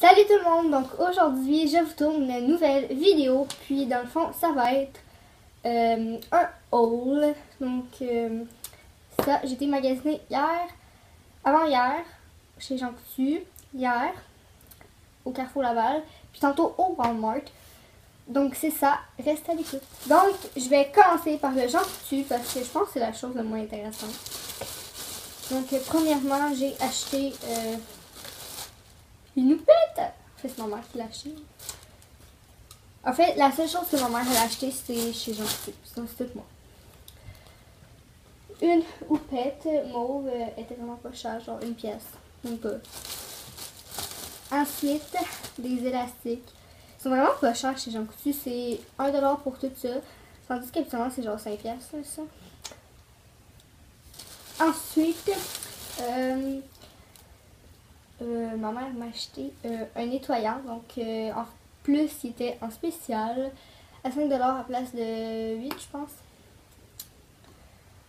Salut tout le monde, donc aujourd'hui je vous tourne une nouvelle vidéo, puis dans le fond ça va être un haul, donc ça j'ai été magasiner avant-hier, chez Jean Coutu, hier au Carrefour Laval, puis tantôt au Walmart, donc c'est ça, reste à l'écoute. Donc je vais commencer par le Jean Coutu parce que je pense que c'est la chose la moins intéressante. Donc premièrement j'ai acheté une houppette. En fait, c'est ma mère qui l'a acheté. En fait, la seule chose que ma mère a acheté, c'est chez Jean Coutu. Sinon, c'est tout moi. Une houppette mauve était vraiment pas chère, genre une pièce. Même pas. Ensuite, des élastiques. Ils sont vraiment pas chers chez Jean Coutu. C'est 1$ pour tout ça. Tandis qu'habituellement, c'est genre 5$, ça. Ensuite, ma mère m'a acheté un nettoyant, donc en plus il était en spécial à 5$ à place de 8, je pense.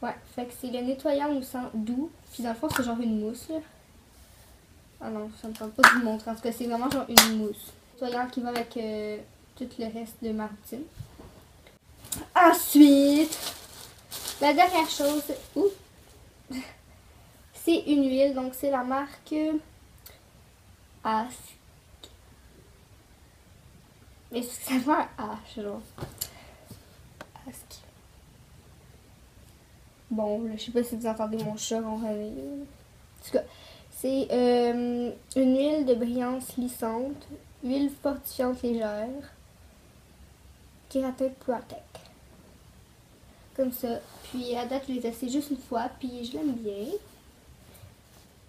Ouais, fait que c'est le nettoyant moussant doux, puis dans le fond c'est genre une mousse là. Ah non, ça me tente pas de vous montrer, en tout cas c'est vraiment genre une mousse. Nettoyant qui va avec tout le reste de ma routine. Ensuite, la dernière chose, c'est une huile, donc c'est la marque Ask. Mais ça fait un H, genre. Ask. Bon, là, je sais pas si vous entendez mon chat ronronner. En tout cas, c'est une huile de brillance lissante, huile fortifiante légère, Keratin Protect. Comme ça. Puis à date, je l'ai testé juste une fois, puis je l'aime bien.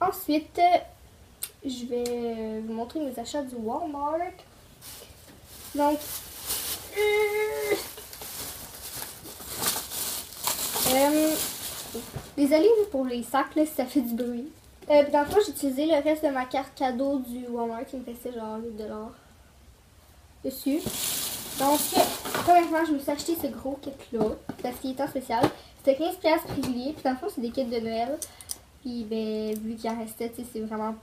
Ensuite, je vais vous montrer mes achats du Walmart. Donc, désolée pour les sacs, là, si ça fait du bruit. Dans le fond, j'ai utilisé le reste de ma carte cadeau du Walmart qui me restait genre 8$ dessus. Donc, premièrement, je me suis acheté ce gros kit-là parce qu'il est en spécial. C'était 15$ régulier. Puis dans le fond, c'est des kits de Noël. Puis, ben, vu qu'il en restait, c'est vraiment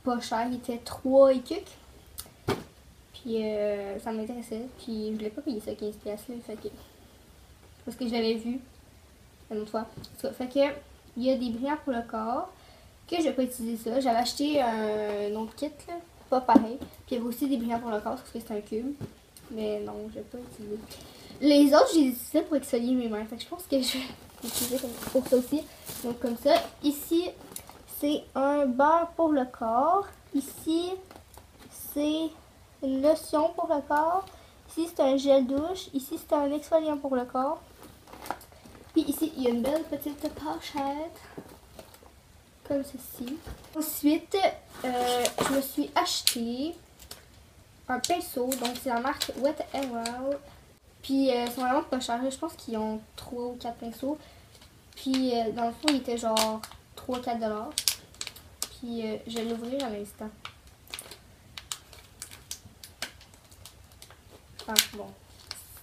pas cher. Il était 3 et quelques. Puis ça m'intéressait. Puis je voulais pas payer ça 15$. Là, fait que, parce que je l'avais vu une autre fois. Fait que il y a des brillants pour le corps. Que je vais pas utiliser ça. J'avais acheté un autre kit là. Pas pareil. Puis il y avait aussi des brillants pour le corps parce que c'est un cube. Mais non, je vais pas utiliser. Les autres, j'ai utilisé pour exfolier mes mains. Fait que je pense que je vais utiliser pour ça aussi. Donc comme ça. Ici, c'est un beurre pour le corps. Ici, c'est une lotion pour le corps. Ici, c'est un gel douche. Ici, c'est un exfoliant pour le corps. Puis ici, il y a une belle petite pochette. Comme ceci. Ensuite, je me suis acheté un pinceau. Donc, c'est la marque Wet n Wild. Puis, ils sont vraiment pas chers. Je pense qu'ils ont 3 ou 4 pinceaux. Puis, dans le fond, il était genre 3-4$. Puis, je vais l'ouvrir à l'instant. Ah, bon.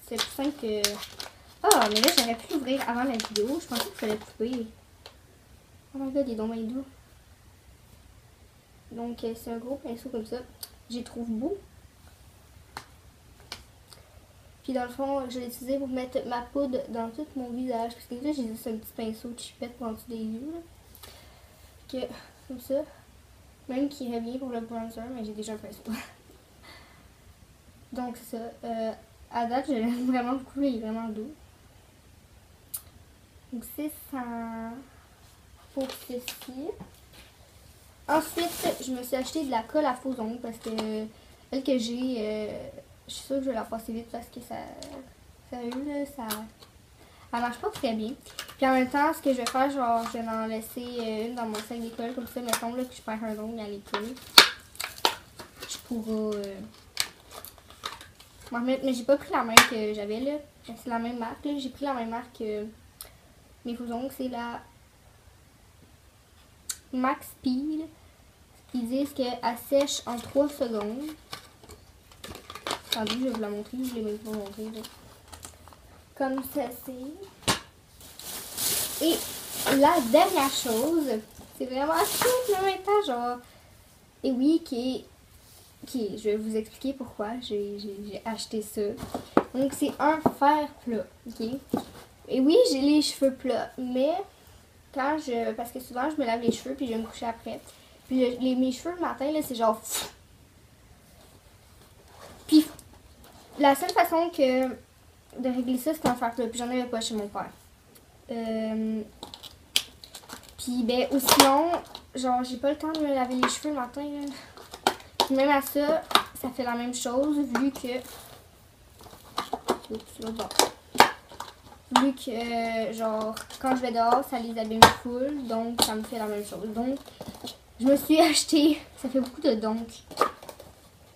C'est plus simple que... Ah, mais là, j'aurais pu l'ouvrir avant la vidéo. Je pensais qu'il fallait couper. Oh my god, il est donc bien doux. Donc, c'est un gros pinceau comme ça. Je les trouve beau. Puis, dans le fond, je l'ai utilisé pour mettre ma poudre dans tout mon visage. Parce que là, j'ai juste un petit pinceau de chipette pour en dessous des yeux. Que, comme ça. Même qui irait bien pour le bronzer, mais j'ai déjà un pinceau. Donc, c'est ça. À date, je l'aime vraiment beaucoup. Il est vraiment doux. Donc, c'est ça. Pour ceci. Ensuite, je me suis acheté de la colle à faux ongles parce que celle que j'ai, je suis sûre que je vais la passer vite parce que ça marche pas très bien. Puis en même temps, ce que je vais faire, genre, je vais en laisser une dans mon sac d'école comme ça, mettons là que je perds un ongle à l'école. Je pourrais m'en remettre, mais j'ai pas pris la même que j'avais là. C'est la même marque là. J'ai pris la même marque que mes faux ongles, c'est la Max Peel. Ils disent qu'elle sèche en 3 secondes. Attendez, je vais vous la montrer. Je ne l'ai même pas montré. Là. Comme ceci. Et la dernière chose, c'est vraiment tout le même temps, genre. Et oui, qui est Ok, je vais vous expliquer pourquoi j'ai acheté ça. Donc, c'est un fer plat, ok? Et oui, j'ai les cheveux plats, mais parce que souvent, je me lave les cheveux puis je vais me coucher après. Puis mes cheveux le matin, là, c'est genre... Puis, la seule façon de régler ça, c'est un fer plat. Puis j'en avais pas chez mon père. Puis, ben, ou sinon, genre, j'ai pas le temps de me laver les cheveux le matin, là. Puis même à ça, ça fait la même chose, vu que... Oups, là, bon. Vu que, genre, quand je vais dehors, ça les abîme full, donc ça me fait la même chose. Donc, je me suis acheté... Ça fait beaucoup de donc.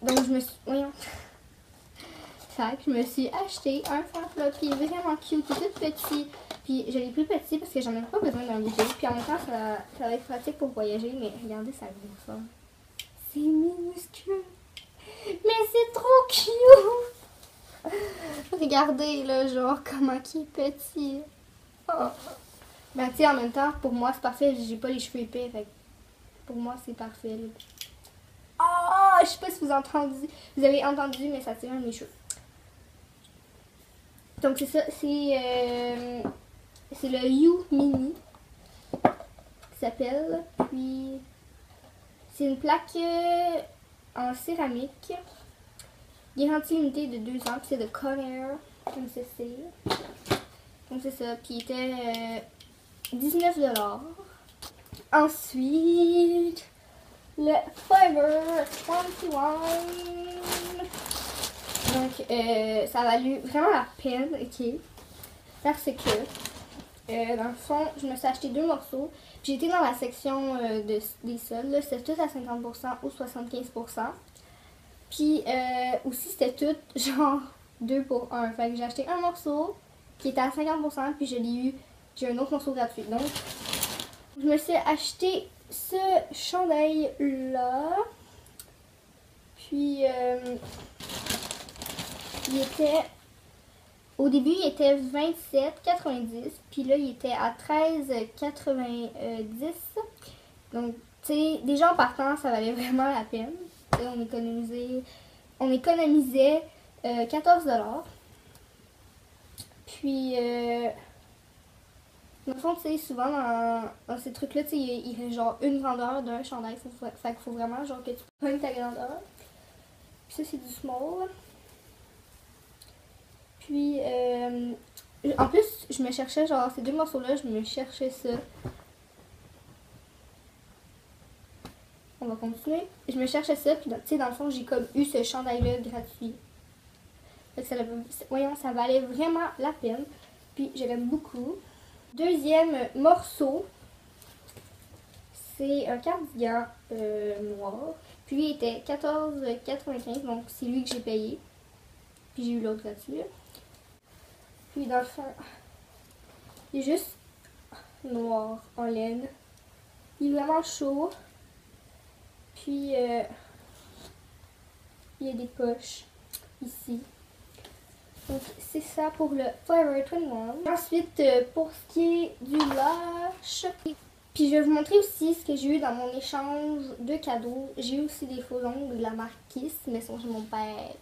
Donc, je me suis... Voyons. Fait que je me suis acheté un fer plat, puis il est vraiment cute, il est tout petit. Puis je l'ai plus petit parce que j'en ai pas besoin d'un bébé. Puis en même temps, ça va être pratique pour voyager, mais regardez sa grosseur. C'est minuscule. Mais c'est trop cute! Regardez, là, genre, comment il est petit. Oh. Ben, tu sais, en même temps, pour moi, c'est parfait. J'ai pas les cheveux épais, fait que pour moi, c'est parfait. Oh! Je sais pas si vous avez entendu, mais ça tire mes cheveux. Donc, c'est ça. C'est le You Mini qui s'appelle. Puis, c'est une plaque en céramique. Garantie limitée de 2 ans. Puis, c'est de Conair, comme ceci. Donc, c'est ça. Puis, il était 19 $. Ensuite, le Forever 21. Donc, ça a valu vraiment la peine, ok? Parce que, dans le fond, je me suis acheté 2 morceaux. Puis j'étais dans la section des soldes. C'était tout à 50% ou 75%. Puis aussi, c'était tout genre 2 pour 1. Fait que j'ai acheté un morceau qui était à 50%. Puis j'ai un autre morceau gratuit. Donc, je me suis acheté ce chandail-là. Puis, au début, il était 27,90. Puis là, il était à 13,90. Donc, tu sais, déjà en partant, ça valait vraiment la peine. On économisait 14 $. Puis, dans le fond, tu sais, souvent dans ces trucs-là, tu sais, il y a genre une grandeur d'un chandail. Fait qu'il faut vraiment genre que tu pognes ta grandeur. Puis ça, c'est du small. Puis, en plus, je me cherchais, genre, ces 2 morceaux-là, je me cherchais ça. On va continuer. Je me cherchais ça, puis, tu sais, dans le fond, j'ai comme eu ce chandail-là gratuit. Fait que voyons, ça valait vraiment la peine. Puis, je l'aime beaucoup. Deuxième morceau, c'est un cardigan noir. Puis, il était 14,95, donc c'est lui que j'ai payé. Puis, j'ai eu l'autre gratuit. Puis dans le fond, il est juste noir en laine. Il est vraiment chaud. Puis il y a des poches ici. Donc c'est ça pour le Forever 21. Ensuite, pour ce qui est du lâche. Puis je vais vous montrer aussi ce que j'ai eu dans mon échange de cadeaux. J'ai eu aussi des faux ongles de la marque Kiss, mais sont chez mon père.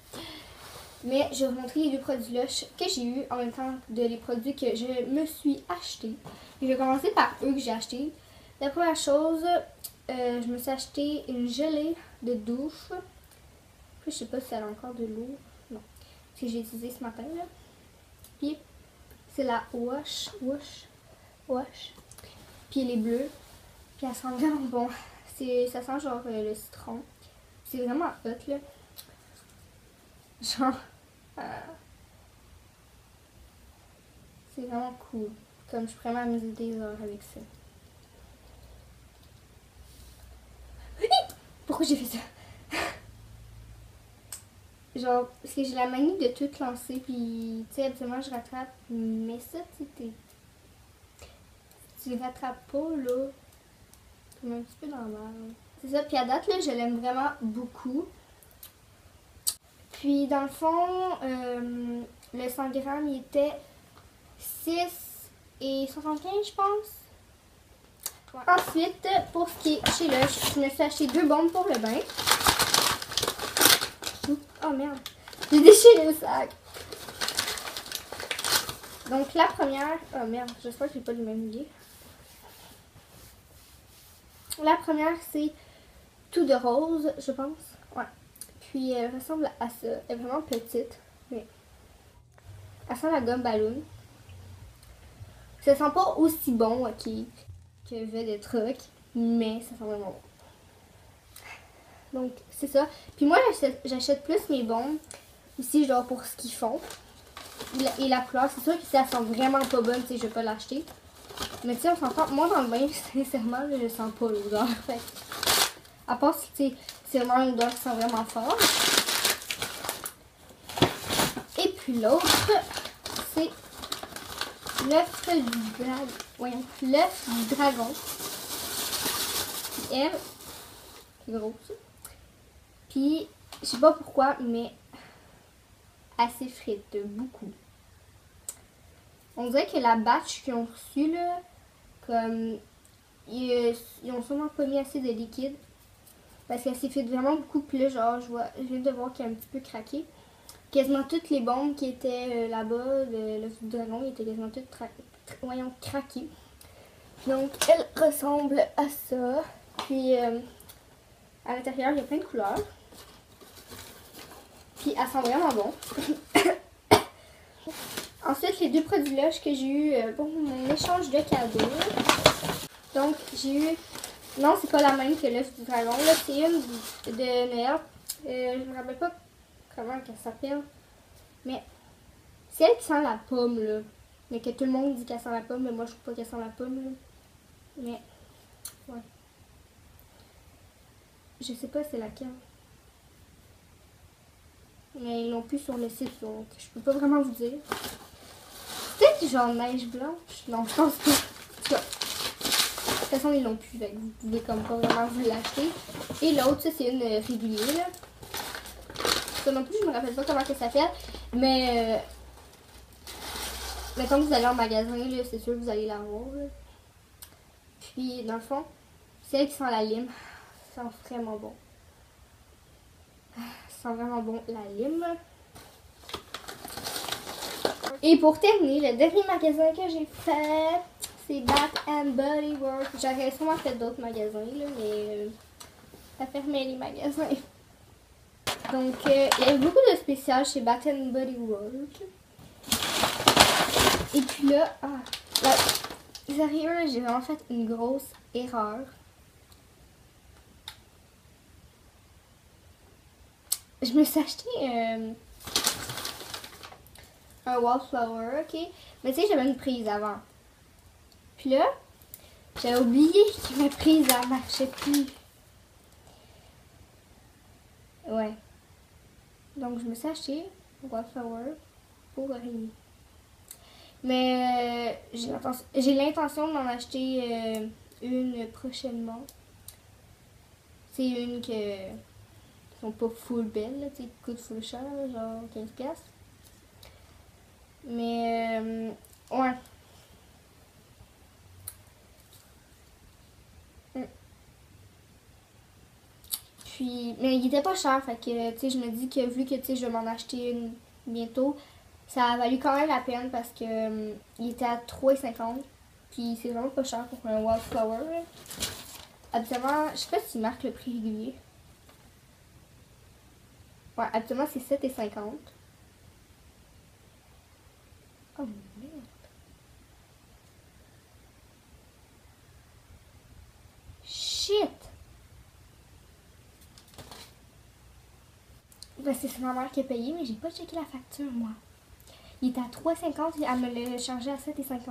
Mais je vais vous montrer les 2 produits Lush que j'ai eu en même temps de les produits que je me suis acheté. Je vais commencer par eux que j'ai acheté. La première chose, je me suis acheté une gelée de douche. Puis je sais pas si elle a encore de l'eau. Non. Parce que j'ai utilisé ce matin là. Puis c'est la Wash. Puis elle est bleue. Puis elle sent vraiment bon. Ça sent genre le citron. C'est vraiment hot là. Genre. C'est vraiment cool. Comme je pourrais m'amuser des heures avec ça. Pourquoi j'ai fait ça? Genre, parce que j'ai la manie de tout lancer. Puis, tu sais, habituellement, je rattrape. Mais ça, tu le rattrapes pas, là. Comme un petit peu dans l'air. C'est ça. Puis à date, là, je l'aime vraiment beaucoup. Puis dans le fond, le 100 grammes, il était 6,75 je pense. Ouais. Ensuite, pour ce qui est chez Lush, je me suis acheté 2 bombes pour le bain. Oh merde, j'ai déchiré le sac. Donc la première, oh merde, j'espère que j'ai pas le même idée. La première c'est tout de rose, je pense. Ouais. Puis elle ressemble à ça. Elle est vraiment petite, mais elle sent la gomme ballon. Ça sent pas aussi bon, ok, que V de truc, mais ça sent vraiment bon. Donc c'est ça. Puis moi j'achète plus mes bombes aussi genre pour ce qu'ils font. Et la couleur, c'est sûr que si elle sent vraiment pas bonne, tu sais, je vais pas l'acheter. Mais tu sais, on s'entend. Moi dans le bain, sincèrement, je sens pas l'odeur. Fait à part si tu sais, c'est vraiment une odeur qui sent vraiment fort. Et puis l'autre, c'est l'œuf du dragon. Voyons, l'œuf du dragon. Puis elle, c'est gros ça. Puis, je sais pas pourquoi, mais elle s'effrite beaucoup. On dirait que la batch qu'ils ont reçue, là, comme, ils ont sûrement pas mis assez de liquide. Parce qu'elle s'effrite vraiment beaucoup. Puis là, genre, je viens de voir qu'elle est un petit peu craquée. Quasiment toutes les bombes qui étaient là-bas, le dragon, étaient quasiment toutes craquées. Donc, elle ressemble à ça. Puis, à l'intérieur, il y a plein de couleurs. Puis, elle sent vraiment bon. Ensuite, les deux produits lush que j'ai eu pour mon échange de cadeaux. Donc, j'ai eu... Non, c'est pas la même que l'œuf du dragon. Là, c'est une de Noël. Je me rappelle pas comment elle s'appelle. Mais c'est elle qui sent la pomme, là. Mais que tout le monde dit qu'elle sent la pomme. Mais moi, je trouve pas qu'elle sent la pomme, là. Mais, ouais. Je sais pas c'est laquelle. Mais ils l'ont plus sur le site, donc je peux pas vraiment vous dire. Peut-être genre neige blanche. Non, je pense pas. En tout cas, de toute façon, ils l'ont plus. Donc vous pouvez comme pas vraiment vous l'acheter. Et l'autre, ça, c'est une régulière, là. Ça non plus, je me rappelle pas comment elle s'appelle. Mais, mettons que vous allez en magasin, là, c'est sûr que vous allez la voir, là. Puis, dans le fond, c'est elle qui sent la lime. Ça sent vraiment bon. Ça sent vraiment bon la lime. Et pour terminer, le dernier magasin que j'ai fait, c'est Bath and Body Works. J'aurais sûrement fait d'autres magasins, là, mais ça fermait les magasins. Donc, il y a eu beaucoup de spéciales chez Bath and Body Works. Et puis là, sérieux, là, j'ai vraiment fait une grosse erreur. Je me suis acheté un wallflower, ok? Mais tu sais, j'avais une prise avant. Puis là, j'avais oublié que ma prise, elle marchait plus. Ouais. Donc, je me suis acheté un wallflower pour rien. Mais j'ai l'intention d'en acheter une prochainement. C'est une qui sont pas full belles, tu sais, qui coûte full cher, genre 15$. Mais, ouais. Puis, mais il était pas cher, fait que, tu sais, je me dis que vu que, tu sais, je vais m'en acheter une bientôt, ça a valu quand même la peine parce que il était à 3,50$. Puis c'est vraiment pas cher pour un wallflower. Habituellement, je sais pas s'il marque le prix régulier. Ouais, habituellement c'est 7,50$. Oh merde. Shit! Ben, c'est ma mère qui a payé, mais j'ai pas checké la facture, moi. Il était à 3,50$, elle me l'a chargé à 7,50$.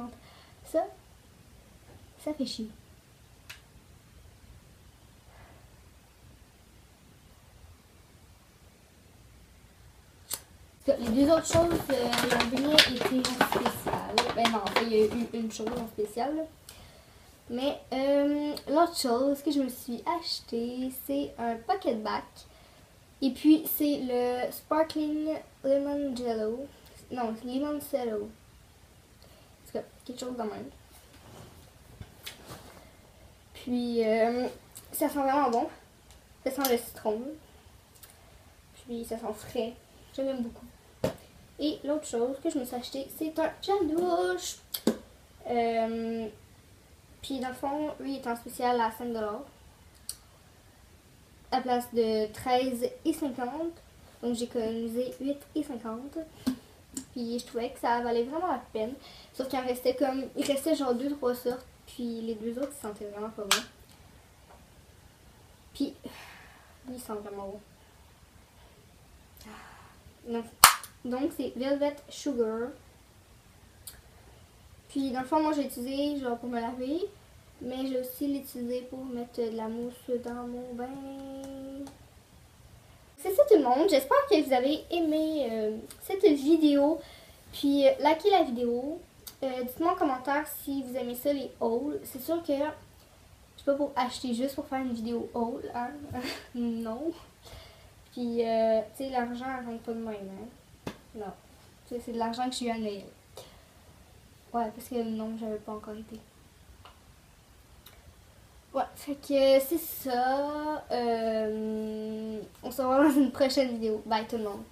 Ça fait chier. Les deux autres choses, rien été en spécial. Ben non, en fait, il y a eu une chose en spécial. Mais l'autre chose que je me suis acheté, c'est un pocket back. Et puis, c'est le Sparkling Lemon Jello. Non, c'est Lemon Cello. En tout cas, quelque chose de même. Puis, ça sent vraiment bon. Ça sent le citron. Puis ça sent frais. J'aime beaucoup. Et l'autre chose que je me suis acheté, c'est un gel douche. Puis dans le fond, lui il est en spécial à 5$ à place de 13,50$. Donc j'ai économisé 8,50$. Puis je trouvais que ça valait vraiment la peine. Sauf qu'il en restait comme. Il restait genre 2-3 sortes. Puis les deux autres ils sentaient vraiment pas bon. Puis lui il sent vraiment bon. Donc c'est Velvet Sugar. Puis dans le fond moi j'ai utilisé genre pour me laver. Mais j'ai aussi l'utilisé pour mettre de la mousse dans mon bain. C'est ça tout le monde. J'espère que vous avez aimé cette vidéo. Puis likez la vidéo. Dites-moi en commentaire si vous aimez ça les hauls. C'est sûr que je suis pas pour acheter juste pour faire une vidéo haul. Hein? Non. Puis tu sais l'argent elle rentre pas de même. Hein? Non. C'est de l'argent que j'ai eu à Noël. Ouais parce que non j'avais pas encore été. Ouais, fait que c'est ça. On se revoit dans une prochaine vidéo. Bye tout le monde.